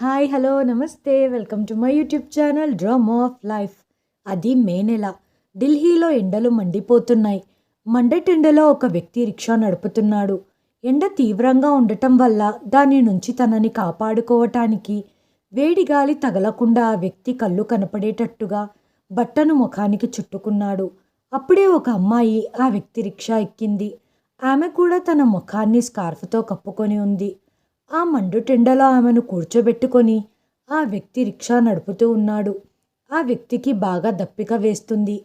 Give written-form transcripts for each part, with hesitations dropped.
Hi hello నమస్తే welcome to my YouTube channel drama of life. అది మే నెల. ఢిల్లీలో ఎండలు మండిపోతున్నాయి. మండటెండలో ఒక వ్యక్తి రిక్షా నడుపుతున్నాడు. ఎండ తీవ్రంగా ఉండటం వల్ల దాని నుంచి తనని కాపాడుకోవటానికి వేడి గాలి తగలకుండా ఆ వ్యక్తి కళ్ళు కనపడేటట్టుగా బట్టను ముఖానికి చుట్టుకున్నాడు. అప్పుడే ఒక అమ్మాయి ఆ వ్యక్తి రిక్షా ఎక్కింది. ఆమె కూడా తన ముఖాన్ని స్కార్ఫ్తో కప్పుకొని ఉంది. ఆ మండుటెండలో ఆమెను కూర్చోబెట్టుకొని ఆ వ్యక్తి రిక్షా నడుపుతూ ఉన్నాడు. ఆ వ్యక్తికి బాగా దప్పిక వేస్తుంది.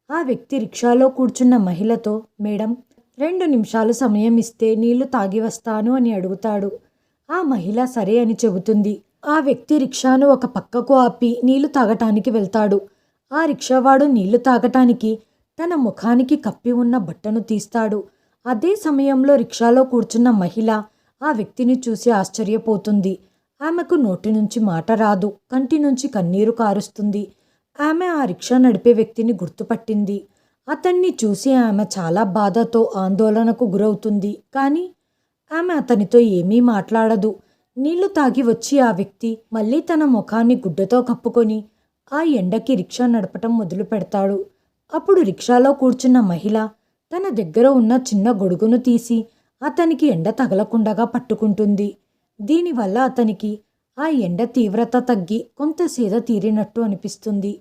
ఆ వ్యక్తి రిక్షాలో కూర్చున్న మహిళతో, మేడం 2 నిమిషాలు సమయం ఇస్తే నీళ్లు తాగి వస్తాను అని అడుగుతాడు. ఆ మహిళ సరే అని చెబుతుంది. ఆ వ్యక్తి రిక్షాను ఒక పక్కకు ఆపి నీళ్లు తాగటానికి వెళ్తాడు. ఆ రిక్షావాడు నీళ్లు తాగటానికి తన ముఖానికి కప్పి ఉన్న బట్టను తీస్తాడు. అదే సమయంలో రిక్షాలో కూర్చున్న మహిళ ఆ వ్యక్తిని చూసి ఆశ్చర్యపోతుంది. ఆమెకు నోటి నుంచి మాట రాదు, కంటి నుంచి కన్నీరు కారుస్తుంది. ఆమె ఆ రిక్షా నడిపే వ్యక్తిని గుర్తుపట్టింది. అతన్ని చూసి ఆమె చాలా బాధతో ఆందోళనకు గురవుతుంది. కానీ ఆమె అతనితో ఏమీ మాట్లాడదు. నీళ్లు తాగి వచ్చి ఆ వ్యక్తి మళ్ళీ తన ముఖాన్ని గుడ్డతో కప్పుకొని ఆ ఎండకి రిక్షా నడపటం మొదలు పెడతాడు. అప్పుడు రిక్షాలో కూర్చున్న మహిళ తన దగ్గర ఉన్న చిన్న గొడుగును తీసి అతనికి ఎండ తగలకుండగా పట్టుకుంటుంది. దీనివల్ల అతనికి ఆ ఎండ తీవ్రత తగ్గి కొంత సేద తీరినట్టు అనిపిస్తుంది.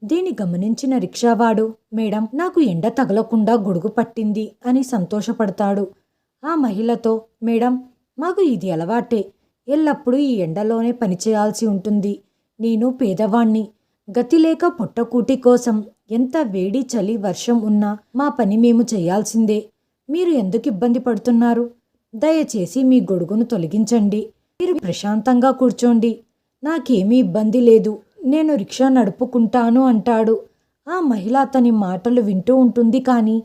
దీన్ని గమనించిన రిక్షావాడు, మేడం నాకు ఎండ తగలకుండా గొడుగు పట్టింది అని సంతోషపడతాడు. ఆ మహిళతో, మేడం మాకు ఇది అలవాటే, ఎల్లప్పుడూ ఈ ఎండలోనే పనిచేయాల్సి ఉంటుంది. నేను పేదవాణ్ణి, గతి లేక పొట్టకూటి కోసం ఎంత వేడి చలి వర్షం ఉన్నా మా పని మేము చేయాల్సిందే. మీరు ఎందుకు ఇబ్బంది పడుతున్నారు? దయచేసి మీ గొడుగును తొలగించండి. మీరు ప్రశాంతంగా కూర్చోండి. నాకేమీ ఇబ్బంది లేదు, నేను రిక్షా నడుపుకుంటాను అంటాడు. ఆ మహిళ అతని మాటలు వింటూ ఉంటుంది కానీ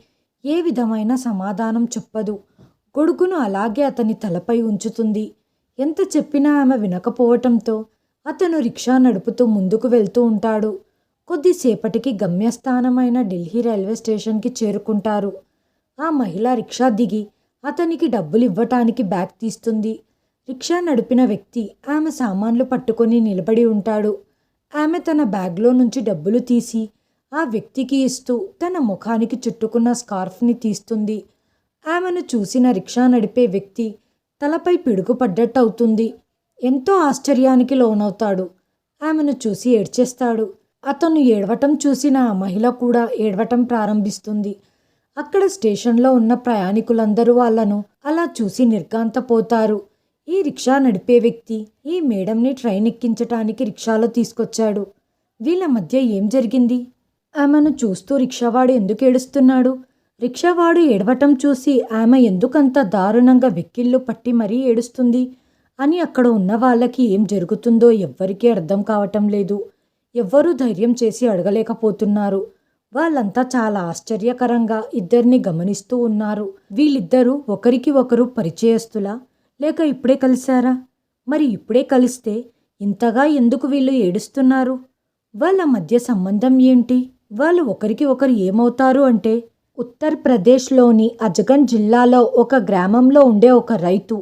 ఏ విధమైన సమాధానం చెప్పదు. గొడుగును అలాగే అతని తలపై ఉంచుతుంది. ఎంత చెప్పినా ఆమె వినకపోవటంతో అతను రిక్షా నడుపుతూ ముందుకు వెళ్తూ ఉంటాడు. కొద్దిసేపటికి గమ్యస్థానమైన ఢిల్లీ రైల్వే స్టేషన్కి చేరుకుంటారు. ఆ మహిళ రిక్షా దిగి అతనికి డబ్బులు ఇవ్వటానికి బ్యాగ్ తీస్తుంది. రిక్షా నడిపిన వ్యక్తి ఆమె సామాన్లు పట్టుకొని నిలబడి ఉంటాడు. ఆమె తన బ్యాగ్లో నుంచి డబ్బులు తీసి ఆ వ్యక్తికి ఇస్తూ తన ముఖానికి చుట్టుకున్న స్కార్ఫ్ని తీస్తుంది. ఆమెను చూసిన రిక్షా నడిపే వ్యక్తి తలపై పిడుగు పడ్డట్టు అవుతుంది. ఎంతో ఆశ్చర్యానికి లోనవుతాడు. ఆమెను చూసి ఏడ్చేస్తాడు. అతను ఏడవటం చూసిన ఆ మహిళ కూడా ఏడవటం ప్రారంభిస్తుంది. అక్కడ స్టేషన్లో ఉన్న ప్రయాణికులందరూ వాళ్ళను అలా చూసి నిర్ఘాంతపోతారు. ఈ రిక్షా నడిపే వ్యక్తి ఈ మేడంని ట్రైన్ ఎక్కించటానికి రిక్షాలో తీసుకొచ్చాడు. వీళ్ళ మధ్య ఏం జరిగింది? ఆమెను చూస్తూ రిక్షావాడు ఎందుకు ఏడుస్తున్నాడు? రిక్షావాడు ఏడవటం చూసి ఆమె ఎందుకంత దారుణంగా వెక్కిళ్ళు పట్టి మరీ ఏడుస్తుంది అని అక్కడ ఉన్న వాళ్ళకి ఏం జరుగుతుందో ఎవ్వరికీ అర్థం కావటం లేదు. ఎవ్వరూ ధైర్యం చేసి అడగలేకపోతున్నారు. వాళ్ళంతా చాలా ఆశ్చర్యకరంగా ఇద్దరిని గమనిస్తూ ఉన్నారు. వీళ్ళిద్దరూ ఒకరికి ఒకరు పరిచయస్తులా, లేక ఇప్పుడే కలిశారా? మరి ఇప్పుడే కలిస్తే ఇంతగా ఎందుకు వీళ్ళు ఏడుస్తున్నారు? వాళ్ళ మధ్య సంబంధం ఏంటి? వాళ్ళు ఒకరికి ఒకరు ఏమవుతారు అంటే, ఉత్తరప్రదేశ్లోని అజగన్ జిల్లాలో ఒక గ్రామంలో ఉండే ఒక రైతు.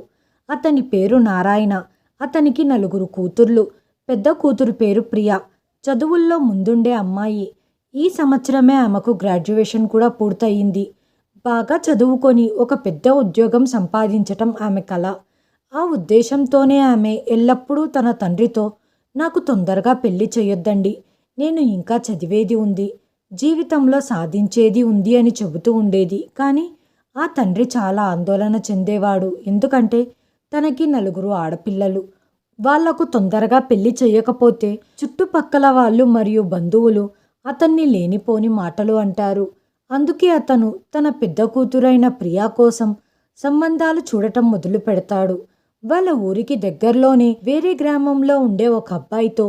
అతని పేరు నారాయణ. అతనికి 4 కూతుర్లు. పెద్ద కూతురు పేరు ప్రియ. చదువుల్లో ముందుండే అమ్మాయి. ఈ సంవత్సరమే ఆమెకు గ్రాడ్యుయేషన్ కూడా పూర్తయింది. బాగా చదువుకొని ఒక పెద్ద ఉద్యోగం సంపాదించటం ఆమె కల. ఆ ఉద్దేశంతోనే ఆమె ఎల్లప్పుడూ తన తండ్రితో, నాకు తొందరగా పెళ్లి చేయొద్దండి, నేను ఇంకా చదివేది ఉంది, జీవితంలో సాధించేది ఉంది అని చెబుతూ ఉండేది. కానీ ఆ తండ్రి చాలా ఆందోళన చెందేవాడు. ఎందుకంటే తనకి 4 ఆడపిల్లలు. వాళ్లకు తొందరగా పెళ్లి చేయకపోతే చుట్టుపక్కల వాళ్ళు మరియు బంధువులు అతన్ని లేనిపోని మాటలు అంటారు. అందుకే అతను తన పెద్ద కూతురైన ప్రియా కోసం సంబంధాలు చూడటం మొదలు పెడతాడు. వాళ్ళ ఊరికి దగ్గరలోనే వేరే గ్రామంలో ఉండే ఒక అబ్బాయితో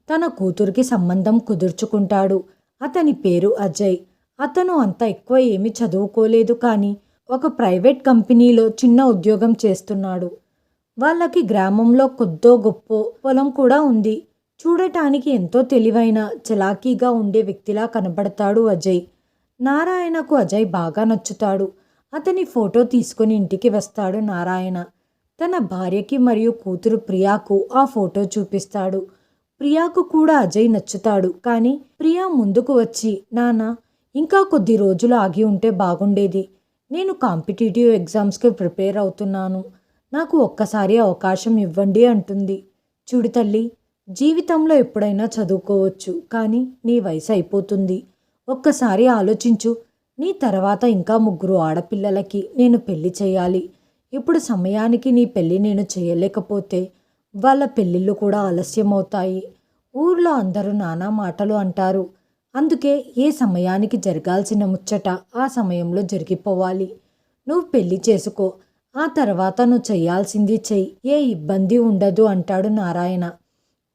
తన కూతురికి సంబంధం కుదుర్చుకుంటాడు. అతని పేరు అజయ్. అతను అంత ఎక్కువ ఏమీ చదువుకోలేదు కానీ ఒక ప్రైవేట్ కంపెనీలో చిన్న ఉద్యోగం చేస్తున్నాడు. వాళ్ళకి గ్రామంలో కొద్దో గొప్పో పొలం కూడా ఉంది. చూడటానికి ఎంతో తెలివైన, చలాకీగా ఉండే వ్యక్తిలా కనబడతాడు అజయ్. నారాయణకు అజయ్ బాగా నచ్చుతాడు. అతని ఫోటో తీసుకుని ఇంటికి వస్తాడు నారాయణ. తన భార్యకి మరియు కూతురు ప్రియాకు ఆ ఫోటో చూపిస్తాడు. ప్రియాకు కూడా అజయ్ నచ్చుతాడు. కానీ ప్రియా ముందుకు వచ్చి, నాన్న, ఇంకా కొద్ది రోజులు ఆగి ఉంటే బాగుండేది. నేను కాంపిటేటివ్ ఎగ్జామ్స్కి ప్రిపేర్ అవుతున్నాను. నాకు ఒక్కసారి అవకాశం ఇవ్వండి అంటుంది. చూడు తల్లి, జీవితంలో ఎప్పుడైనా చదువుకోవచ్చు, కానీ నీ వయసు అయిపోతుంది. ఒక్కసారి ఆలోచించు. నీ తర్వాత ఇంకా 3 ఆడపిల్లలకి నేను పెళ్లి చేయాలి. ఇప్పుడు సమయానికి నీ పెళ్లి నేను చేయలేకపోతే వాళ్ళ పెళ్ళిళ్ళు కూడా ఆలస్యమవుతాయి. ఊర్లో అందరూ నానా మాటలు అంటారు. అందుకే ఏ సమయానికి జరగాల్సిన ముచ్చట ఆ సమయంలో జరిగిపోవాలి. నువ్వు పెళ్లి చేసుకో, ఆ తర్వాత నువ్వు చేయాల్సింది చెయ్యి, ఏ ఇబ్బంది ఉండదు అంటాడు నారాయణ.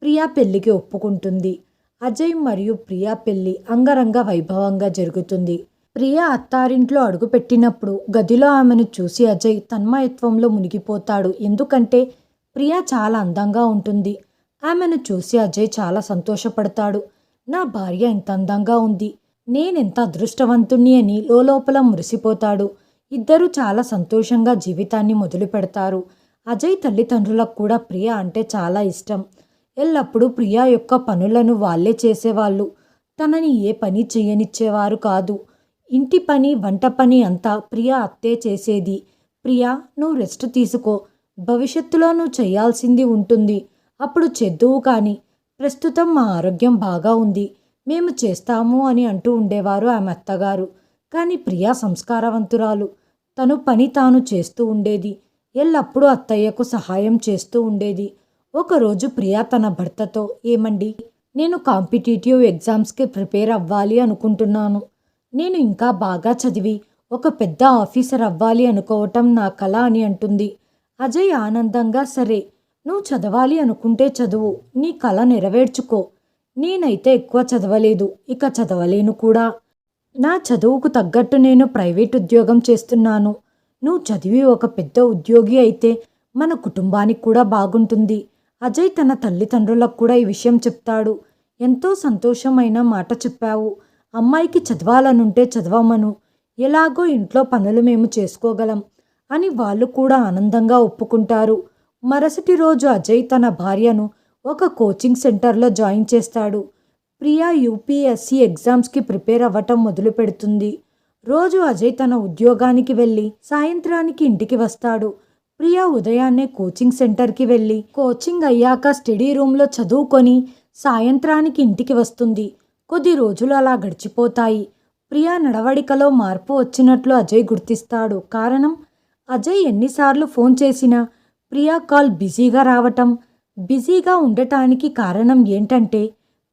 ప్రియా పెళ్లికి ఒప్పుకుంటుంది. అజయ్ మరియు ప్రియా పెళ్లి అంగరంగ వైభవంగా జరుగుతుంది. ప్రియా అత్తారింట్లో అడుగుపెట్టినప్పుడు గదిలో ఆమెను చూసి అజయ్ తన్మయత్వంలో మునిగిపోతాడు. ఎందుకంటే ప్రియా చాలా అందంగా ఉంటుంది. ఆమెను చూసి అజయ్ చాలా సంతోషపడతాడు. నా భార్య ఎంత అందంగా ఉంది, నేనెంత అదృష్టవంతుణ్ణి అని లోపల మురిసిపోతాడు. ఇద్దరూ చాలా సంతోషంగా జీవితాన్ని మొదలు పెడతారు. అజయ్ తల్లిదండ్రులకు కూడా ప్రియా అంటే చాలా ఇష్టం. ఎల్లప్పుడూ ప్రియా యొక్క పనులను వాళ్ళే చేసేవాళ్ళు. తనని ఏ పని చేయనిచ్చేవారు కాదు. ఇంటి పని, వంట పని అంతా ప్రియా అత్తే చేసేది. ప్రియా, నువ్వు రెస్ట్ తీసుకో, భవిష్యత్తులో నువ్వు చేయాల్సింది ఉంటుంది, అప్పుడు చేద్దువు. కానీ ప్రస్తుతం మా ఆరోగ్యం బాగా ఉంది, మేము చేస్తాము అని అంటూ ఉండేవారు ఆమె అత్తగారు. కానీ ప్రియా సంస్కారవంతురాలు. తను పని తాను చేస్తూ ఉండేది. ఎల్లప్పుడూ అత్తయ్యకు సహాయం చేస్తూ ఉండేది. ఒకరోజు ప్రియా తన భర్తతో, ఏమండి, నేను కాంపిటేటివ్ ఎగ్జామ్స్కి ప్రిపేర్ అవ్వాలి అనుకుంటున్నాను. నేను ఇంకా బాగా చదివి ఒక పెద్ద ఆఫీసర్ అవ్వాలి అనుకోవటం నా కల అని అంటుంది. అజయ్ ఆనందంగా, సరే, నువ్వు చదవాలి అనుకుంటే చదువు, నీ కల నెరవేర్చుకో. నేనైతే ఎక్కువ చదవలేదు, ఇక చదవలేను కూడా. నా చదువుకు తగ్గట్టు నేను ప్రైవేట్ ఉద్యోగం చేస్తున్నాను. నువ్వు చదివి ఒక పెద్ద ఉద్యోగి అయితే మన కుటుంబానికి కూడా బాగుంటుంది. అజయ్ తన తల్లిదండ్రులకు కూడా ఈ విషయం చెప్తాడు. ఎంతో సంతోషమైన మాట చెప్పావు. అమ్మాయికి చదవాలనుంటే చదవమను, ఎలాగో ఇంట్లో పనులు మేము చేసుకోగలం అని వాళ్ళు కూడా ఆనందంగా ఒప్పుకుంటారు. మరుసటి రోజు అజయ్ తన భార్యను ఒక కోచింగ్ సెంటర్లో జాయిన్ చేస్తాడు. ప్రియా యూపీఎస్సీ ఎగ్జామ్స్కి ప్రిపేర్ అవ్వటం మొదలు పెడుతుంది. రోజు అజయ్ తన ఉద్యోగానికి వెళ్ళి సాయంత్రానికి ఇంటికి వస్తాడు. ప్రియా ఉదయాన్నే కోచింగ్ సెంటర్కి వెళ్ళి కోచింగ్ అయ్యాక స్టడీ రూమ్లో చదువుకొని సాయంత్రానికి ఇంటికి వస్తుంది. కొద్ది రోజులు అలా గడిచిపోతాయి. ప్రియా నడవడికలో మార్పు వచ్చినట్లు అజయ్ గుర్తిస్తాడు. కారణం, అజయ్ ఎన్నిసార్లు ఫోన్ చేసినా ప్రియా కాల్ బిజీగా రావటం. బిజీగా ఉండటానికి కారణం ఏంటంటే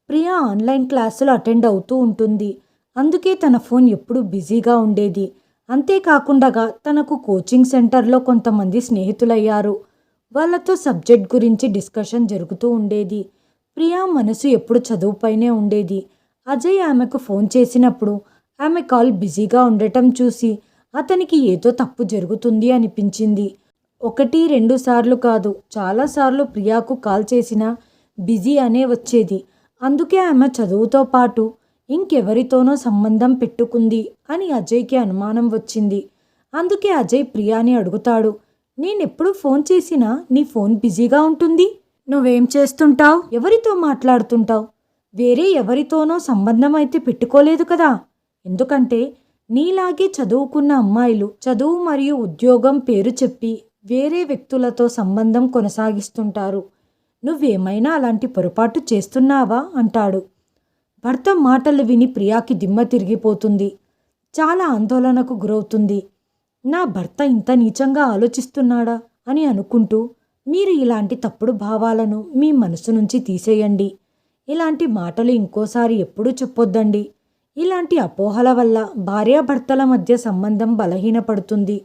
ప్రియా ఆన్లైన్ క్లాసులు అటెండ్ అవుతూ ఉంటుంది. అందుకే తన ఫోన్ ఎప్పుడూ బిజీగా ఉండేది. అంతేకాకుండా తనకు కోచింగ్ సెంటర్లో కొంతమంది స్నేహితులయ్యారు. వాళ్ళతో సబ్జెక్ట్ గురించి డిస్కషన్ జరుగుతూ ఉండేది. ప్రియా మనసు ఎప్పుడు చదువుపైనే ఉండేది. అజయ్ ఆమెకు ఫోన్ చేసినప్పుడు ఆమె కాల్ బిజీగా ఉండటం చూసి అతనికి ఏదో తప్పు జరుగుతుంది అనిపించింది. 1-2 సార్లు కాదు, చాలాసార్లు ప్రియాకు కాల్ చేసినా బిజీ అనే వచ్చేది. అందుకే ఆమె చదువుతో పాటు ఇంకెవరితోనో సంబంధం పెట్టుకుంది అని అజయ్కి అనుమానం వచ్చింది. అందుకే అజయ్ ప్రియాని అడుగుతాడు, నేనెప్పుడు ఫోన్ చేసినా నీ ఫోన్ బిజీగా ఉంటుంది, నువ్వేం చేస్తుంటావు, ఎవరితో మాట్లాడుతుంటావు, వేరే ఎవరితోనో సంబంధం అయితే పెట్టుకోలేదు కదా? ఎందుకంటే నీలాగే చదువుకున్న అమ్మాయిలు చదువు మరియు ఉద్యోగం పేరు చెప్పి వేరే వ్యక్తులతో సంబంధం కొనసాగిస్తుంటారు. నువ్వేమైనా అలాంటి పొరపాటు చేస్తున్నావా అంటాడు. భర్త మాటలు విని ప్రియాకి దిమ్మ తిరిగిపోతుంది. చాలా ఆందోళనకు గురవుతుంది. నా భర్త ఇంత నీచంగా ఆలోచిస్తున్నాడా అని అనుకుంటూ, మీరు ఇలాంటి తప్పుడు భావాలను మీ మనసు నుంచి తీసేయండి. ఇలాంటి మాటలు ఇంకోసారి ఎప్పుడూ చెప్పొద్దండి. ఇలాంటి అపోహల వల్ల భార్యాభర్తల మధ్య సంబంధం బలహీనపడుతుంది.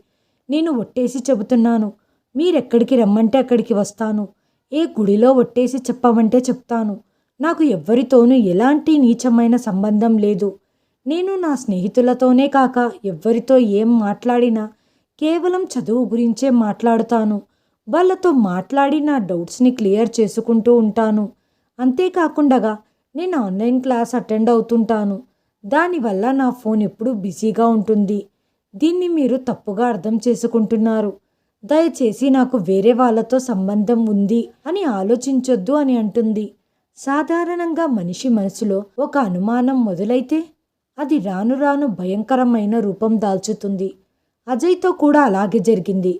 నేను ఒట్టేసి చెబుతున్నాను, మీరెక్కడికి రమ్మంటే అక్కడికి వస్తాను. ఏ గుడిలో ఒట్టేసి చెప్పమంటే చెప్తాను. నాకు ఎవ్వరితోనూ ఎలాంటి నీచమైన సంబంధం లేదు. నేను నా స్నేహితులతోనే కాక ఎవ్వరితో ఏం మాట్లాడినా కేవలం చదువు గురించే మాట్లాడుతాను. వాళ్ళతో మాట్లాడి నా డౌట్స్ని క్లియర్ చేసుకుంటూ ఉంటాను. అంతేకాకుండా నేను ఆన్లైన్ క్లాస్ అటెండ్ అవుతుంటాను. దానివల్ల నా ఫోన్ ఎప్పుడూ బిజీగా ఉంటుంది. దీన్ని మీరు తప్పుగా అర్థం చేసుకుంటున్నారు. దయచేసి నాకు వేరే వాళ్ళతో సంబంధం ఉంది అని ఆలోచించొద్దు అని అంటుంది. సాధారణంగా మనిషి మనసులో ఒక అనుమానం మొదలైతే అది రాను రాను భయంకరమైన రూపం దాల్చుతుంది. అజయ్తో కూడా అలాగే జరిగింది.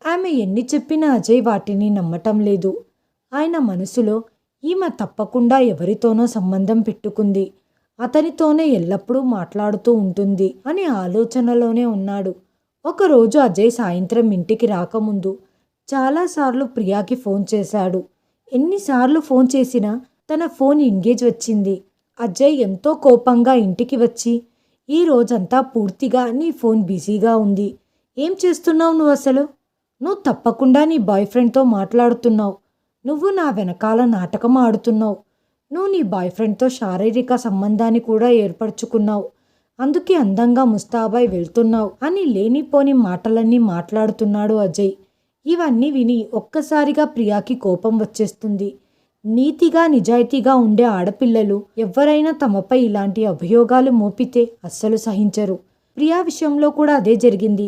ఆమె ఎన్ని చెప్పినా అజయ్ వాటిని నమ్మటం లేదు. ఆయన మనసులో ఈమె తప్పకుండా ఎవరితోనో సంబంధం పెట్టుకుంది, అతనితోనే ఎల్లప్పుడూ మాట్లాడుతూ ఉంటుంది అని ఆలోచనలోనే ఉన్నాడు. ఒకరోజు అజయ్ సాయంత్రం ఇంటికి రాకముందు చాలాసార్లు ప్రియాకి ఫోన్ చేశాడు. ఎన్నిసార్లు ఫోన్ చేసినా తన ఫోన్ ఎంగేజ్ వచ్చింది. అజయ్ ఎంతో కోపంగా ఇంటికి వచ్చి, ఈ రోజంతా పూర్తిగా నీ ఫోన్ బిజీగా ఉంది, ఏం చేస్తున్నావు నువ్వు అసలు? నువ్వు తప్పకుండా నీ బాయ్ ఫ్రెండ్తో మాట్లాడుతున్నావు, నువ్వు నా వెనకాల నాటకం ఆడుతున్నావు, నువ్వు నీ బాయ్ ఫ్రెండ్తో శారీరక సంబంధాన్ని కూడా ఏర్పరచుకున్నావు, అందుకే అందంగా ముస్తాబై వెళ్తున్నావు అని లేనిపోని మాటలన్నీ మాట్లాడుతున్నాడు అజయ్. ఇవన్నీ విని ఒక్కసారిగా ప్రియాకి కోపం వచ్చేస్తుంది. నీతిగా నిజాయితీగా ఉండే ఆడపిల్లలు ఎవరైనా తమపై ఇలాంటి అభియోగాలు మోపితే అస్సలు సహించరు. ప్రియా విషయంలో కూడా అదే జరిగింది.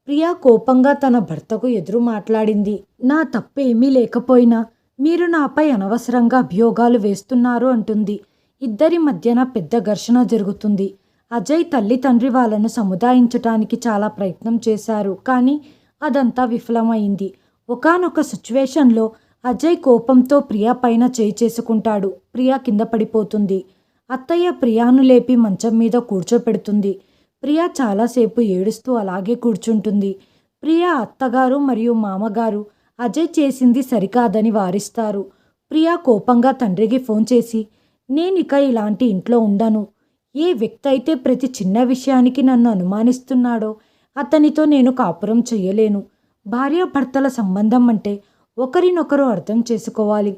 ప్రియా కోపంగా తన భర్తకు ఎదురు మాట్లాడింది. నా తప్పేమీ లేకపోయినా మీరు నాపై అనవసరంగా అభియోగాలు వేస్తున్నారు అంటుంది. ఇద్దరి మధ్యన పెద్ద ఘర్షణ జరుగుతుంది. అజయ్ తల్లి తండ్రి వాళ్ళను సముదాయించటానికి చాలా ప్రయత్నం చేశారు, కానీ అదంతా విఫలమైంది. ఒకానొక సిచ్యువేషన్లో అజయ్ కోపంతో ప్రియా పైన చేయి చేసుకుంటాడు. ప్రియా కింద పడిపోతుంది. అత్తయ్య ప్రియాను లేపి మంచం మీద కూర్చోపెడుతుంది. ప్రియా చాలాసేపు ఏడుస్తూ అలాగే కూర్చుంటుంది. ప్రియా అత్తగారు మరియు మామగారు అజయ్ చేసింది సరికాదని వారిస్తారు. ప్రియా కోపంగా తండ్రికి ఫోన్ చేసి, నేనిక ఇలాంటి ఇంట్లో ఉండను, ఏ వ్యక్తి అయితే ప్రతి చిన్న విషయానికి నన్ను అనుమానిస్తున్నాడో అతనితో నేను కాపురం చెయ్యలేను. భార్యాభర్తల సంబంధం అంటే ఒకరినొకరు అర్థం చేసుకోవాలి,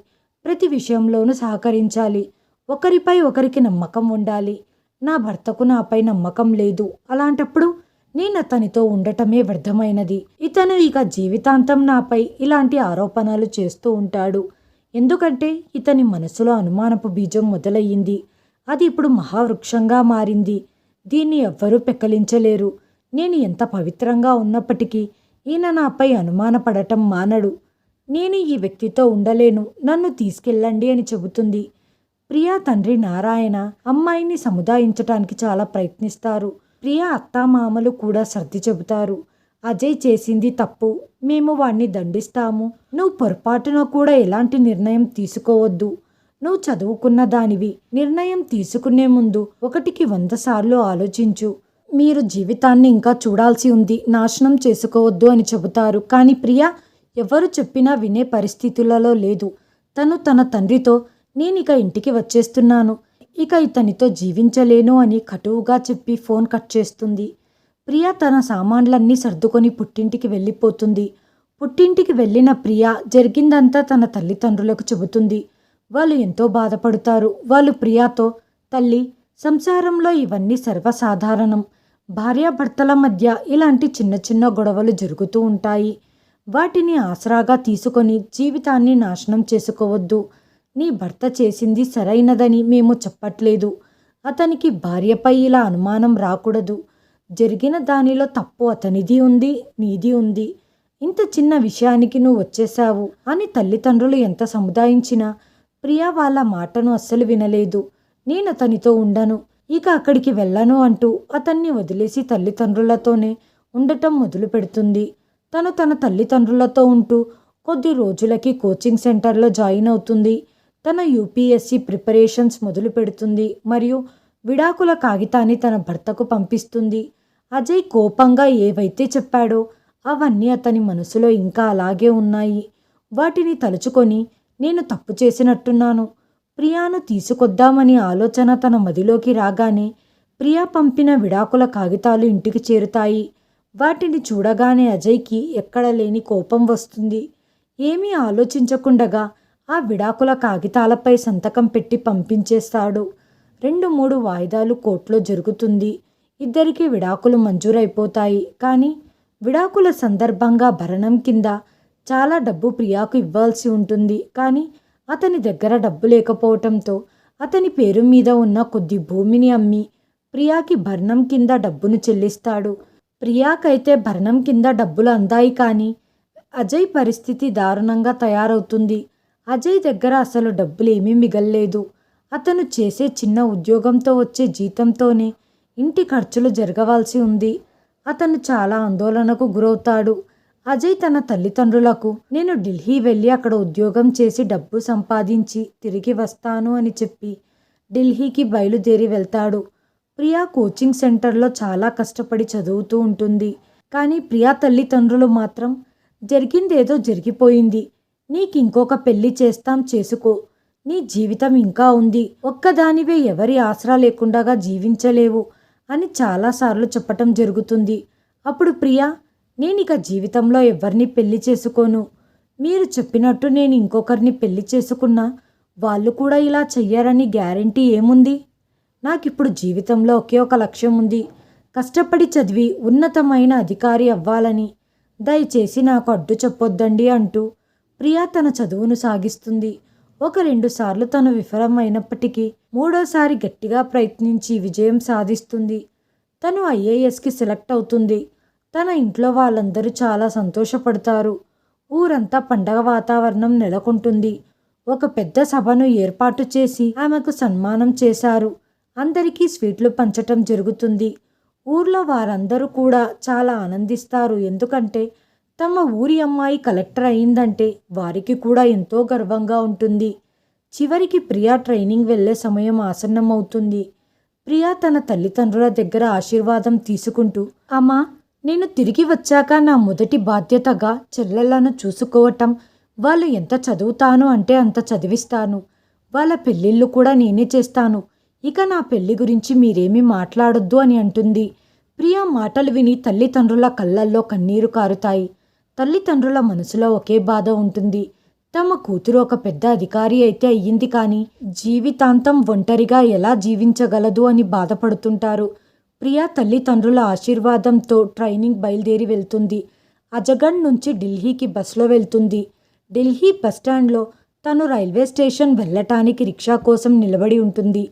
ప్రతి విషయంలోనూ సహకరించాలి, ఒకరిపై ఒకరికి నమ్మకం ఉండాలి. నా భర్తకు నాపై నమ్మకం లేదు, అలాంటప్పుడు నేను అతనితో ఉండటమే వ్యర్థమైనది. ఇతను ఇక జీవితాంతం నాపై ఇలాంటి ఆరోపణలు చేస్తూ ఉంటాడు, ఎందుకంటే ఇతని మనసులో అనుమానపు బీజం మొదలయ్యింది. అది ఇప్పుడు మహావృక్షంగా మారింది. దీన్ని ఎవ్వరూ పెక్కలించలేరు. నేను ఎంత పవిత్రంగా ఉన్నప్పటికీ ఈయన నాపై అనుమానపడటం మానడు. నేను ఈ వ్యక్తితో ఉండలేను, నన్ను తీసుకెళ్ళండి అని చెబుతుంది. ప్రియా తండ్రి నారాయణ అమ్మాయిని సముదాయించటానికి చాలా ప్రయత్నిస్తారు. ప్రియా అత్తామామలు కూడా సర్ది చెబుతారు. అజయ్ చేసింది తప్పు, మేము వాణ్ణి దండిస్తాము, నువ్వు పొరపాటున కూడా ఎలాంటి నిర్ణయం తీసుకోవద్దు, నువ్వు చదువుకున్న దానివి, నిర్ణయం తీసుకునే ముందు 1కి 100 సార్లు ఆలోచించు, మీరు జీవితాన్ని ఇంకా చూడాల్సి ఉంది, నాశనం చేసుకోవద్దు అని చెబుతారు. కానీ ప్రియా ఎవరు చెప్పినా వినే పరిస్థితులలో లేదు. తను తన తండ్రితో నేనిక ఇంటికి వచ్చేస్తున్నాను, ఇక ఇతనితో జీవించలేను అని కటువుగా చెప్పి ఫోన్ కట్ చేస్తుంది. ప్రియా తన సామాన్లన్నీ సర్దుకొని పుట్టింటికి వెళ్ళిపోతుంది. పుట్టింటికి వెళ్ళిన ప్రియా జరిగిందంతా తన తల్లిదండ్రులకు చెబుతుంది. వాళ్ళు ఎంతో బాధపడతారు. వాళ్ళు ప్రియాతో, తల్లి, సంసారంలో ఇవన్నీ సర్వసాధారణం, భార్యాభర్తల మధ్య ఇలాంటి చిన్న చిన్న గొడవలు జరుగుతూ ఉంటాయి, వాటిని ఆసరాగా తీసుకొని జీవితాన్ని నాశనం చేసుకోవద్దు. నీ భర్త చేసింది సరైనదని మేము చెప్పట్లేదు, అతనికి భార్యపై ఇలా అనుమానం రాకూడదు, జరిగిన దానిలో తప్పు అతనిది ఉంది, నీది ఉంది, ఇంత చిన్న విషయానికి నువ్వు వచ్చేశావు అని తల్లిదండ్రులు ఎంత సముదాయించినా ప్రియా వాళ్ళ మాటను అస్సలు వినలేదు. నేను అతనితో ఉండను, ఇక అక్కడికి వెళ్ళను అంటూ అతన్ని వదిలేసి తల్లిదండ్రులతోనే ఉండటం మొదలు పెడుతుంది. తను తన తల్లిదండ్రులతో ఉంటూ కొద్ది రోజులకి కోచింగ్ సెంటర్లో జాయిన్ అవుతుంది. తన యూపీఎస్సీ ప్రిపరేషన్స్ మొదలు పెడుతుంది మరియు విడాకుల కాగితాన్ని తన భర్తకు పంపిస్తుంది. అజయ్ కోపంగా ఏవైతే చెప్పాడో అవన్నీ అతని మనసులో ఇంకా అలాగే ఉన్నాయి. వాటిని తలుచుకొని నేను తప్పు చేసినట్టున్నాను, ప్రియాను తీసుకొద్దామని ఆలోచన తన మదిలోకి రాగానే ప్రియా పంపిన విడాకుల కాగితాలు ఇంటికి చేరుతాయి. వాటిని చూడగానే అజయ్కి ఎక్కడ లేని కోపం వస్తుంది. ఏమీ ఆలోచించకుండగా ఆ విడాకుల కాగితాలపై సంతకం పెట్టి పంపించేస్తాడు. 2-3 వాయిదాలు కోర్టులో జరుగుతుంది. ఇద్దరికీ విడాకులు మంజూరైపోతాయి. కానీ విడాకుల సందర్భంగా భరణం కింద చాలా డబ్బు ప్రియాకు ఇవ్వాల్సి ఉంటుంది. కానీ అతని దగ్గర డబ్బు లేకపోవటంతో అతని పేరు మీద ఉన్న కొద్ది భూమిని అమ్మి ప్రియాకి భరణం కింద డబ్బును చెల్లిస్తాడు. ప్రియాకైతే భరణం కింద డబ్బులు అందాయి, కానీ అజయ్ పరిస్థితి దారుణంగా తయారవుతుంది. అజయ్ దగ్గర అసలు డబ్బులేమీ మిగల్లేదు. అతను చేసే చిన్న ఉద్యోగంతో వచ్చే జీతంతోనే ఇంటి ఖర్చులు జరగవలసి ఉంది. అతను చాలా ఆందోళనకు గురవుతాడు. అజయ్ తన తల్లిదండ్రులకు నేను ఢిల్లీ వెళ్ళి అక్కడ ఉద్యోగం చేసి డబ్బు సంపాదించి తిరిగి వస్తాను అని చెప్పి ఢిల్లీకి బయలుదేరి వెళ్తాడు. ప్రియా కోచింగ్ సెంటర్లో చాలా కష్టపడి చదువుతూ ఉంటుంది. కానీ ప్రియా తల్లిదండ్రులు మాత్రం జరిగిందేదో జరిగిపోయింది, నీకు ఇంకొక పెళ్లి చేస్తాం, చేసుకో, నీ జీవితం ఇంకా ఉంది, ఒక్కదానివే ఎవరి ఆసరా లేకుండా జీవించలేవు అని చాలాసార్లు చెప్పటం జరుగుతుంది. అప్పుడు ప్రియా, నేనిక జీవితంలో ఎవరిని పెళ్లి చేసుకోను, మీరు చెప్పినట్టు నేను ఇంకొకరిని పెళ్లి చేసుకున్నా వాళ్ళు కూడా ఇలా చెయ్యరని గ్యారెంటీ ఏముంది, నాకిప్పుడు జీవితంలో ఒకే ఒక లక్ష్యం ఉంది, కష్టపడి చదివి ఉన్నతమైన అధికారి అవ్వాలని, దయచేసి నాకు అడ్డు చెప్పొద్దండి అంటూ ప్రియా తన చదువును సాగిస్తుంది. 1-2 సార్లు తను విఫలమైనప్పటికీ 3వసారి గట్టిగా ప్రయత్నించి విజయం సాధిస్తుంది. తను IASకి సెలెక్ట్ అవుతుంది. తన ఇంట్లో వాళ్ళందరూ చాలా సంతోషపడతారు. ఊరంతా పండగ వాతావరణం నెలకొంటుంది. ఒక పెద్ద సభను ఏర్పాటు చేసి ఆమెకు సన్మానం చేశారు. అందరికీ స్వీట్లు పంచటం జరుగుతుంది. ఊర్లో వారందరూ కూడా చాలా ఆనందిస్తారు. ఎందుకంటే తమ ఊరి అమ్మాయి కలెక్టర్ అయిందంటే వారికి కూడా ఎంతో గర్వంగా ఉంటుంది. చివరికి ప్రియా ట్రైనింగ్ వెళ్ళే సమయం ఆసన్నమవుతుంది. ప్రియా తన తల్లిదండ్రుల దగ్గర ఆశీర్వాదం తీసుకుంటూ, అమ్మా, నేను తిరిగి వచ్చాక నా మొదటి బాధ్యతగా చెల్లెళ్లను చూసుకోవటం, వాళ్ళు ఎంత చదువుతాను అంటే అంత చదివిస్తాను, వాళ్ళ పెళ్ళిళ్ళు కూడా నేనే చేస్తాను, ఇక నా పెళ్లి గురించి మీరేమీ మాట్లాడొద్దు అని అంటుంది. ప్రియా మాటలు విని తల్లిదండ్రుల కళ్ళల్లో కన్నీరు కారుతాయి. తల్లిదండ్రుల మనసులో ఒకే బాధ ఉంటుంది. తమ కూతురు ఒక పెద్ద అధికారి అయితే అయ్యింది, కానీ జీవితాంతం ఒంటరిగా ఎలా జీవించగలదు అని బాధపడుతుంటారు. ప్రియా తల్లిదండ్రుల ఆశీర్వాదంతో ట్రైనింగ్ బయలుదేరి వెళ్తుంది. అజగఢ్ నుంచి ఢిల్లీకి బస్లో వెళ్తుంది. ఢిల్లీ బస్టాండ్లో తను రైల్వే స్టేషన్ వెళ్ళటానికి రిక్షా కోసం నిలబడి ఉంటుంది.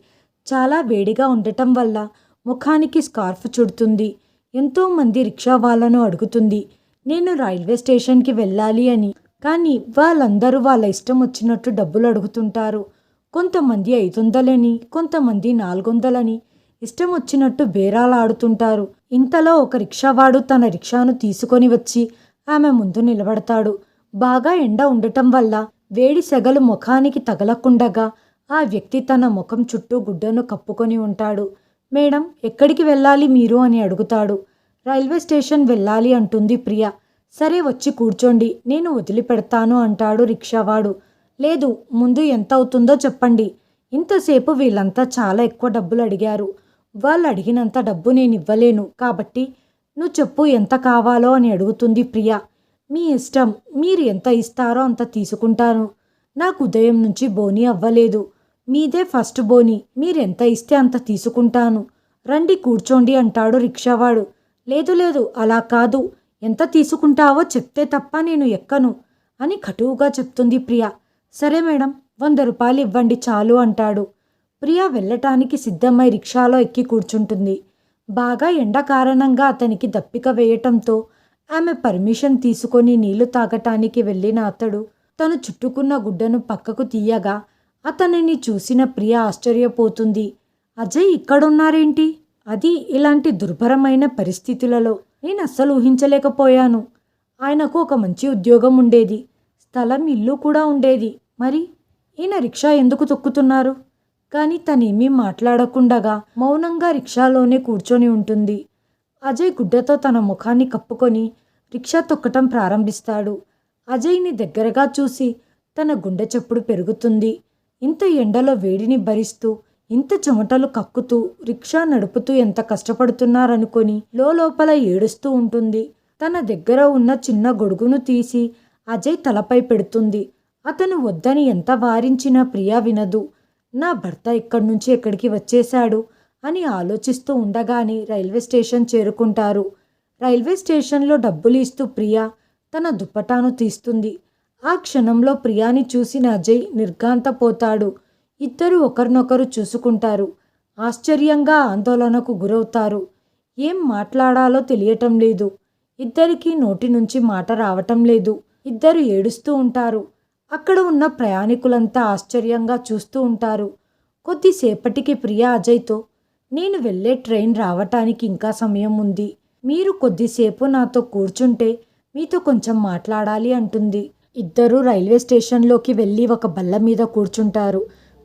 చాలా వేడిగా ఉండటం వల్ల ముఖానికి స్కార్ఫ్ చుడుతుంది. ఎంతోమంది రిక్షా వాళ్ళను అడుగుతుంది, నేను రైల్వే స్టేషన్కి వెళ్ళాలి అని. కానీ వాళ్ళందరూ వాళ్ళ ఇష్టం వచ్చినట్టు డబ్బులు అడుగుతుంటారు. కొంతమంది 500 కొంతమంది 400 ఇష్టం వచ్చినట్టు బేరాలు ఆడుతుంటారు. ఇంతలో ఒక రిక్షావాడు తన రిక్షాను తీసుకొని వచ్చి ఆమె ముందు నిలబడతాడు. బాగా ఎండ ఉండటం వల్ల వేడి సెగలు ముఖానికి తగలకుండగా ఆ వ్యక్తి తన ముఖం చుట్టూ గుడ్డను కప్పుకొని ఉంటాడు. మేడం, ఎక్కడికి వెళ్ళాలి మీరు అని అడుగుతాడు. రైల్వే స్టేషన్ వెళ్ళాలి అంటుంది ప్రియా. సరే, వచ్చి కూర్చోండి, నేను వదిలిపెడతాను అంటాడు రిక్షావాడు. లేదు, ముందు ఎంత అవుతుందో చెప్పండి. ఇంతసేపు వీళ్ళంతా చాలా ఎక్కువ డబ్బులు అడిగారు. వాళ్ళు అడిగినంత డబ్బు నేను ఇవ్వలేను, కాబట్టి నువ్వు చెప్పు ఎంత కావాలో అని అడుగుతుంది ప్రియా. మీ ఇష్టం, మీరు ఎంత ఇస్తారో అంత తీసుకుంటాను. నాకు ఉదయం నుంచి బోనీ అవ్వలేదు, మీదే ఫస్ట్ బోనీ, మీరెంత ఇస్తే అంత తీసుకుంటాను. రండి కూర్చోండి అంటాడు రిక్షావాడు. లేదు లేదు, అలా కాదు, ఎంత తీసుకుంటావో చెప్తే తప్ప నేను ఎక్కను అని కటువుగా చెప్తుంది ప్రియా. సరే మేడం, 100 రూపాయలు ఇవ్వండి చాలు అంటాడు. ప్రియా వెళ్ళటానికి సిద్ధమై రిక్షాలో ఎక్కి కూర్చుంటుంది. బాగా ఎండ కారణంగా అతనికి దప్పిక వేయటంతో ఆమె పర్మిషన్ తీసుకొని నీళ్లు తాగటానికి వెళ్ళిన అతడు తను చుట్టుకున్న గుడ్డను పక్కకు తీయగా అతనిని చూసిన ప్రియా ఆశ్చర్యపోతుంది. అజయ్ ఇక్కడున్నారేంటి? అది ఇలాంటి దుర్భరమైన పరిస్థితులలో నేను అస్సలు ఊహించలేకపోయాను. ఆయనకు ఒక మంచి ఉద్యోగం ఉండేది, స్థలం, ఇల్లు కూడా ఉండేది. మరి ఈయన రిక్షా ఎందుకు తొక్కుతున్నారు? కానీ తనేమీ మాట్లాడకుండగా మౌనంగా రిక్షాలోనే కూర్చొని ఉంటుంది. అజయ్ గుడ్డతో తన ముఖాన్ని కప్పుకొని రిక్షా తొక్కటం ప్రారంభిస్తాడు. అజయ్ని దగ్గరగా చూసి తన గుండె చప్పుడు పెరుగుతుంది. ఇంత ఎండలో వేడిని భరిస్తూ, ఇంత చెమటలు కక్కుతూ రిక్షా నడుపుతూ ఎంత కష్టపడుతున్నారనుకొని లోపల ఏడుస్తూ ఉంటుంది. తన దగ్గర ఉన్న చిన్న గొడుగును తీసి అజయ్ తలపై పెడుతుంది. అతను వద్దని ఎంత వారించినా ప్రియా వినదు. నా భర్త ఇక్కడి నుంచి ఎక్కడికి వచ్చేశాడు అని ఆలోచిస్తూ ఉండగానే రైల్వే స్టేషన్ చేరుకుంటారు. రైల్వే స్టేషన్లో డబ్బులు ఇస్తూ ప్రియా తన దుప్పటాను తీస్తుంది. ఆ క్షణంలో ప్రియాని చూసిన అజయ్ నిర్ఘాంతపోతాడు. ఇద్దరు ఒకరినొకరు చూసుకుంటారు. ఆశ్చర్యంగా ఆందోళనకు గురవుతారు. ఏం మాట్లాడాలో తెలియటం లేదు. ఇద్దరికీ నోటి నుంచి మాట రావటం లేదు. ఇద్దరు ఏడుస్తూ ఉంటారు. అక్కడ ఉన్న ప్రయాణికులంతా ఆశ్చర్యంగా చూస్తూ ఉంటారు. కొద్దిసేపటికి ప్రియా అజయ్తో, నేను వెళ్ళే ట్రైన్ రావటానికి ఇంకా సమయం ఉంది. మీరు కొద్దిసేపు నాతో కూర్చుంటే మీతో కొంచెం మాట్లాడాలి అంటుంది. ఇద్దరూ రైల్వే స్టేషన్లోకి వెళ్ళి ఒక బల్ల మీద కూర్చుంటారు.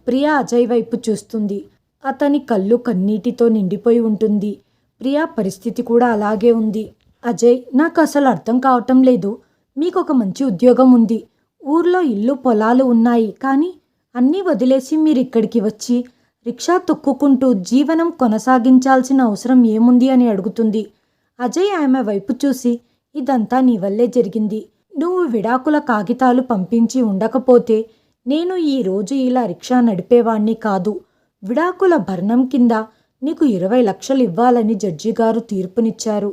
ప్రియా అజయ్ వైపు చూస్తుంది. అతని కళ్ళు కన్నీటితో నిండిపోయి ఉంటుంది. ప్రియా పరిస్థితి కూడా అలాగే ఉంది. అజయ్, నాకు అసలు అర్థం కావటం లేదు. మీకు ఒక మంచి ఉద్యోగం ఉంది, ఊర్లో ఇల్లు పొలాలు ఉన్నాయి, కానీ అన్నీ వదిలేసి మీరు ఇక్కడికి వచ్చి రిక్షా తొక్కుకుంటూ జీవనం కొనసాగించాల్సిన అవసరం ఏముంది అని అడుగుతుంది. అజయ్ ఆమె వైపు చూసి, ఇదంతా నీ వల్లే జరిగింది. నువ్వు విడాకుల కాగితాలు పంపించి ఉండకపోతే నేను ఈరోజు ఇలా రిక్షా నడిపేవాణ్ణి కాదు. విడాకుల భరణం కింద నీకు 20 లక్షలు ఇవ్వాలని జడ్జి గారు తీర్పునిచ్చారు.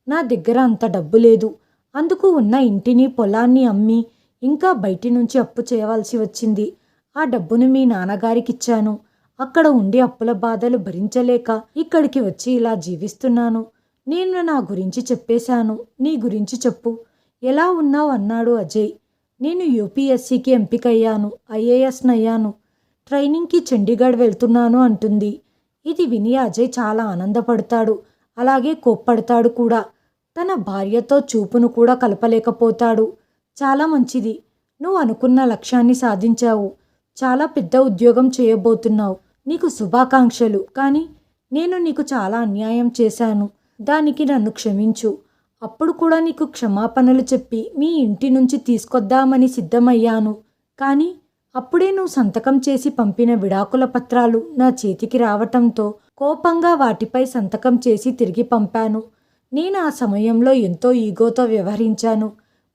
నా దగ్గర అంత డబ్బు లేదు. అందుకు ఉన్న ఇంటిని పొలాన్ని అమ్మి ఇంకా బయటి నుంచి అప్పు చేయవలసి వచ్చింది. ఆ డబ్బును మీ నాన్నగారికిచ్చాను. అక్కడ ఉండి అప్పుల బాధలు భరించలేక ఇక్కడికి వచ్చి ఇలా జీవిస్తున్నాను. నేను నా గురించి చెప్పేశాను. నీ గురించి చెప్పు. ఎలా ఉన్నావు అన్నాడు అజయ్. నేను యూపీఎస్సీకి ఎంపికయ్యాను, ఐఏఎస్నయ్యాను. ట్రైనింగ్కి చండీగఢ్ వెళ్తున్నాను అంటుంది. ఇది విని అజయ్ చాలా ఆనందపడతాడు, అలాగే కోప్పడతాడు కూడా. తన భార్యతో చూపును కూడా కలపలేకపోతాడు. చాలా మంచిది. నువ్వు అనుకున్న లక్ష్యాన్ని సాధించావు. చాలా పెద్ద ఉద్యోగం చేయబోతున్నావు. నీకు శుభాకాంక్షలు. కానీ నేను నీకు చాలా అన్యాయం చేశాను. దానికి నన్ను క్షమించు. అప్పుడు కూడా నీకు క్షమాపణలు చెప్పి మీ ఇంటి నుంచి తీసుకొద్దామని సిద్ధమయ్యాను. కానీ అప్పుడే నువ్వు సంతకం చేసి పంపిన విడాకుల పత్రాలు నా చేతికి రావటంతో కోపంగా వాటిపై సంతకం చేసి తిరిగి పంపాను. నేను ఆ సమయంలో ఎంతో ఈగోతో వ్యవహరించాను.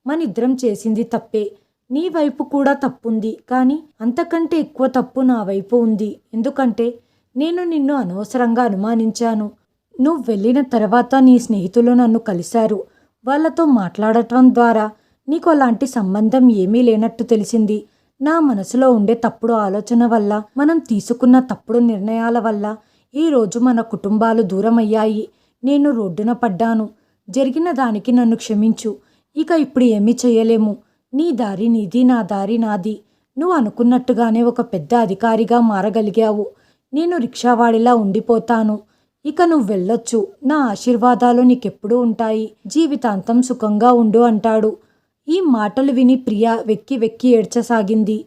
మనిద్దరం చేసింది తప్పే. నీ వైపు కూడా తప్పుంది, కానీ అంతకంటే ఎక్కువ తప్పు నా వైపు ఉంది. ఎందుకంటే నేను నిన్ను అనవసరంగా అనుమానించాను. నువ్వు వెళ్ళిన తర్వాత నీ స్నేహితులు నన్ను కలిశారు. వాళ్ళతో మాట్లాడటం ద్వారా నీకు అలాంటి సంబంధం ఏమీ లేనట్టు తెలిసింది. నా మనసులో ఉండే తప్పుడు ఆలోచన వల్ల, మనం తీసుకున్న తప్పుడు నిర్ణయాల వల్ల ఈరోజు మన కుటుంబాలు దూరమయ్యాయి. నేను రోడ్డున పడ్డాను. జరిగిన దానికి నన్ను క్షమించు. ఇక ఇప్పుడు ఏమీ చేయలేము. నీ దారి నీది, నా దారి నాది. నువ్వు అనుకున్నట్టుగానే ఒక పెద్ద అధికారిగా మారగలిగావు. నేను రిక్షావాడిలా ఉండిపోతాను. ఇక నువ్వు వెళ్ళొచ్చు. నా ఆశీర్వాదాలు నీకెప్పుడూ ఉంటాయి. జీవితాంతం సుఖంగా ఉండు అంటాడు. ఈ మాటలు విని ప్రియా వెక్కి వెక్కి ఏడ్చసాగింది.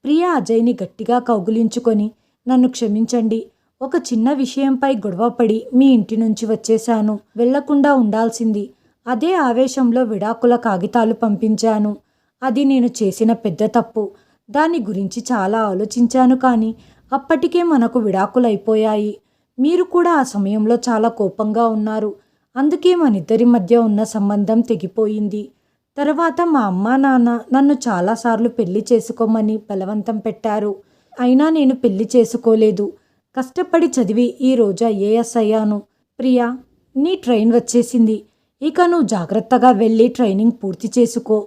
ప్రియా అజయ్ని గట్టిగా కౌగిలించుకొని, నన్ను క్షమించండి. ఒక చిన్న విషయంపై గొడవపడి మీ ఇంటి నుంచి వచ్చేశాను. వెళ్లకుండా ఉండాల్సింది. అదే ఆవేశంలో విడాకుల కాగితాలు పంపించాను. అది నేను చేసిన పెద్ద తప్పు. దాని గురించి చాలా ఆలోచించాను, కానీ అప్పటికే మనకు విడాకులైపోయాయి. మీరు కూడా ఆ సమయంలో చాలా కోపంగా ఉన్నారు. అందుకే మనిద్దరి మధ్య ఉన్న సంబంధం తెగిపోయింది. తర్వాత మా అమ్మా నాన్న నన్ను చాలాసార్లు పెళ్లి చేసుకోమని బలవంతం పెట్టారు. అయినా నేను పెళ్లి చేసుకోలేదు. కష్టపడి చదివి ఈరోజు ఐఏఎస్ అయ్యాను. ప్రియా, నీ ట్రైన్ వచ్చేసింది. ఇక నువ్వు జాగ్రత్తగా వెళ్ళి ట్రైనింగ్ పూర్తి చేసుకో.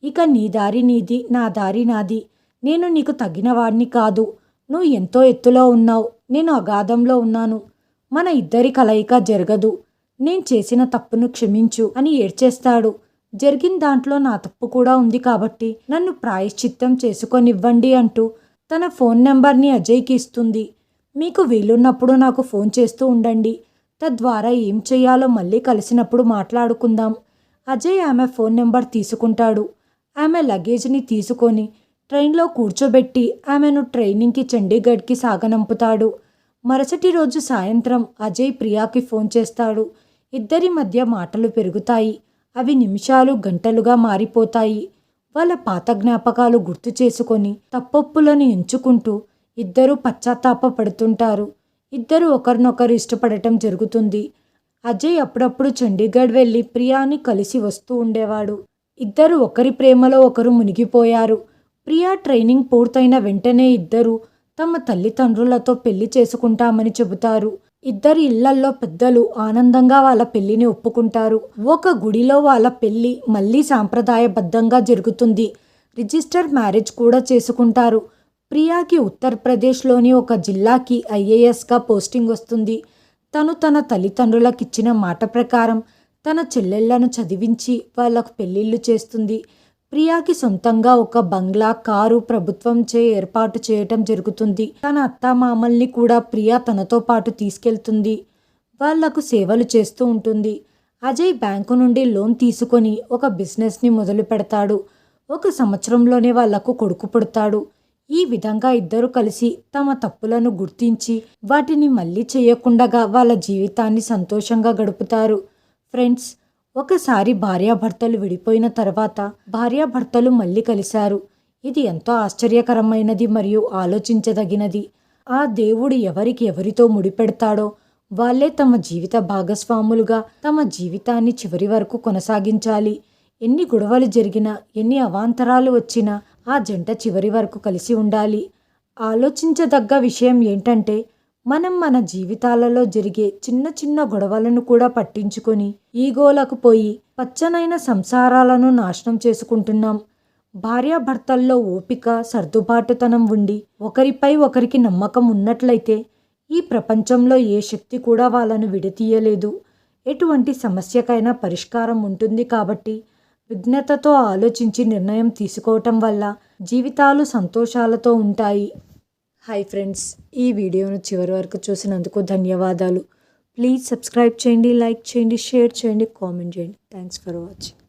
ఇక నీ దారి నీది, నా దారి నాది. నేను నీకు తగిన వాడిని కాదు. నువ్వు ఎంతో ఎత్తులో ఉన్నావు, నేను అగాధంలో ఉన్నాను. మన ఇద్దరి కలయిక జరగదు. నేను చేసిన తప్పును క్షమించు అని ఏడ్చేస్తాడు. జరిగిన దాంట్లో నా తప్పు కూడా ఉంది కాబట్టి నన్ను ప్రాయశ్చిత్తం చేసుకొనివ్వండి అంటూ తన ఫోన్ నెంబర్ని అజయ్కి ఇస్తుంది. మీకు వీలున్నప్పుడు నాకు ఫోన్ చేస్తూ ఉండండి. తద్వారా ఏం చేయాలో మళ్ళీ కలిసినప్పుడు మాట్లాడుకుందాం. అజయ్ ఆమె ఫోన్ నెంబర్ తీసుకుంటాడు. ఆమె లగేజ్ని తీసుకొని ట్రైన్లో కూర్చోబెట్టి ఆమెను ట్రైనింగ్కి చండీగఢ్కి సాగనంపుతాడు. మరుసటి రోజు సాయంత్రం అజయ్ ప్రియాకి ఫోన్ చేస్తాడు. ఇద్దరి మధ్య మాటలు పెరుగుతాయి. అవి నిమిషాలు గంటలుగా మారిపోతాయి. వాళ్ళ పాత జ్ఞాపకాలు గుర్తు చేసుకొని తప్పొప్పులను ఎంచుకుంటూ ఇద్దరూ పశ్చాత్తాపపడుతుంటారు. ఇద్దరు ఒకరినొకరు ఇష్టపడటం జరుగుతుంది. అజయ్ అప్పుడప్పుడు చండీగఢ్ వెళ్ళి ప్రియాని కలిసి వస్తూ ఉండేవాడు. ఇద్దరు ఒకరి ప్రేమలో ఒకరు మునిగిపోయారు. ప్రియా ట్రైనింగ్ పూర్తయిన వెంటనే ఇద్దరు తమ తల్లిదండ్రులతో పెళ్లి చేసుకుంటామని చెబుతారు. ఇద్దరి ఇళ్లల్లో పెద్దలు ఆనందంగా వాళ్ళ పెళ్లిని ఒప్పుకుంటారు. ఒక గుడిలో వాళ్ళ పెళ్లి మళ్ళీ సాంప్రదాయబద్ధంగా జరుగుతుంది. రిజిస్టర్ మ్యారేజ్ కూడా చేసుకుంటారు. ప్రియాకి ఉత్తరప్రదేశ్లోని ఒక జిల్లాకి ఐఏఎస్గా పోస్టింగ్ వస్తుంది. తను తన తల్లిదండ్రులకిచ్చిన మాట ప్రకారం తన చెల్లెళ్లను చదివించి వాళ్లకు పెళ్లిళ్ళు చేస్తుంది. ప్రియాకి సొంతంగా ఒక బంగ్లా, కారు ప్రభుత్వంచే ఏర్పాటు చేయటం జరుగుతుంది. తన అత్తామామల్ని కూడా ప్రియా తనతో పాటు తీసుకెళ్తుంది. వాళ్లకు సేవలు చేస్తూ ఉంటుంది. అజయ్ బ్యాంకు నుండి లోన్ తీసుకొని ఒక బిజినెస్ని మొదలు పెడతాడు. 1 సంవత్సరంలోనే వాళ్లకు కొడుకు పుడతాడు. ఈ విధంగా ఇద్దరు కలిసి తమ తప్పులను గుర్తించి వాటిని మళ్ళీ చేయకుండగా వాళ్ళ జీవితాన్ని సంతోషంగా గడుపుతారు. ఫ్రెండ్స్, ఒకసారి భార్యాభర్తలు విడిపోయిన తర్వాత భార్యాభర్తలు మళ్ళీ కలిశారు. ఇది ఎంతో ఆశ్చర్యకరమైనది మరియు ఆలోచించదగినది. ఆ దేవుడు ఎవరితో ముడిపెడతాడో వాళ్ళే తమ జీవిత భాగస్వాములుగా తమ జీవితాన్ని చివరి వరకు కొనసాగించాలి. ఎన్ని గొడవలు జరిగినా, ఎన్ని అవాంతరాలు వచ్చినా ఆ జంట చివరి వరకు కలిసి ఉండాలి. ఆలోచించదగ్గ విషయం ఏంటంటే, మనం మన జీవితాలలో జరిగే చిన్న చిన్న గొడవలను కూడా పట్టించుకొని ఈగోలకు పోయి పచ్చనైన సంసారాలను నాశనం చేసుకుంటున్నాం. భార్యాభర్తల్లో ఓపిక, సర్దుబాటుతనం ఉండి ఒకరిపై ఒకరికి నమ్మకం ఉన్నట్లయితే ఈ ప్రపంచంలో ఏ శక్తి కూడా వాళ్ళను విడతీయలేదు. ఎటువంటి సమస్యకైనా పరిష్కారం ఉంటుంది. కాబట్టి విఘ్నతతో ఆలోచించి నిర్ణయం తీసుకోవటం వల్ల జీవితాలు సంతోషాలతో ఉంటాయి. హాయ్ ఫ్రెండ్స్, ఈ వీడియోను చివరి వరకు చూసినందుకు ధన్యవాదాలు. ప్లీజ్ సబ్స్క్రైబ్ చేయండి, లైక్ చేయండి, షేర్ చేయండి, కామెంట్ చేయండి. Thanks for watching.